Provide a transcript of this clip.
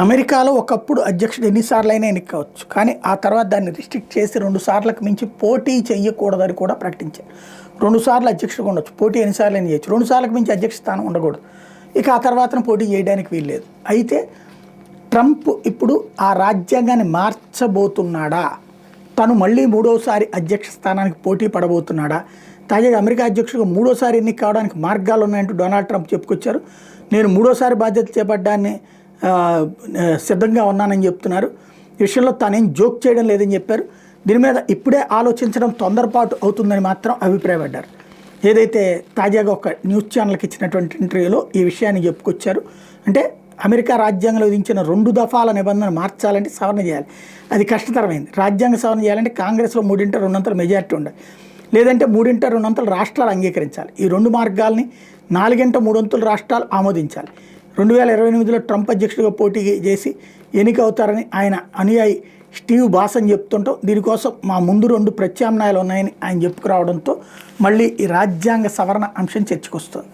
అమెరికాలో ఒకప్పుడు అధ్యక్షుడు ఎన్నిసార్లైనా ఎన్నికవచ్చు, కానీ ఆ తర్వాత దాన్ని రిస్ట్రిక్ట్ చేసి 2 సార్లకు మించి పోటీ చేయకూడదని కూడా ప్రకటించారు. 2 సార్లు అధ్యక్షుడిగా ఉండొచ్చు, పోటీ ఎన్నిసార్లు అయినా చేయొచ్చు. 2 సార్లకు మించి అధ్యక్ష స్థానం ఉండకూడదు. ఇక ఆ తర్వాత పోటీ చేయడానికి వీల్లేదు. అయితే ట్రంప్ ఇప్పుడు ఆ రాజ్యాంగాన్ని మార్చబోతున్నాడా, తను మళ్ళీ 3వసారి అధ్యక్ష స్థానానికి పోటీ పడబోతున్నాడా, తాజాగా అమెరికా అధ్యక్షుడిగా 3వసారి ఎన్నిక కావడానికి మార్గాలు ఉన్నాయంటూ డొనాల్డ్ ట్రంప్ చెప్పుకొచ్చారు. నేను 3వసారి బాధ్యత చేపట్టడాన్ని సిద్ధంగా ఉన్నానని చెప్తున్నారు. ఈ విషయంలో తానేం జోక్ చేయడం లేదని చెప్పారు. దీని మీద ఇప్పుడే ఆలోచించడం తొందరపాటు అవుతుందని మాత్రం అభిప్రాయపడ్డారు. ఏదైతే తాజాగా ఒక న్యూస్ ఛానల్కి ఇచ్చినటువంటి ఇంటర్వ్యూలో ఈ విషయాన్ని చెప్పుకొచ్చారు. అంటే అమెరికా రాజ్యాంగంలో విధించిన 2 దఫాల నిబంధన మార్చాలంటే సవరణ చేయాలి. అది కష్టతరమైంది. రాజ్యాంగ సవరణ చేయాలంటే కాంగ్రెస్లో 3/2 మెజారిటీ ఉండాలి, లేదంటే 3/2 రాష్ట్రాలు అంగీకరించాలి. ఈ 2 మార్గాల్ని 4/3 రాష్ట్రాలు ఆమోదించాలి. 2028లో ట్రంప్ అధ్యక్షుడిగా పోటీ చేసి ఎన్నిక అవుతారని ఆయన అనుయాయి స్టీవ్ బాసన్ చెప్తుంటాం. దీనికోసం మా ముందు 2 ప్రత్యామ్నాయాలు ఉన్నాయని ఆయన చెప్పుకురావడంతో మళ్ళీ ఈ రాజ్యాంగ సవరణ అంశం చర్చకొస్తుంది.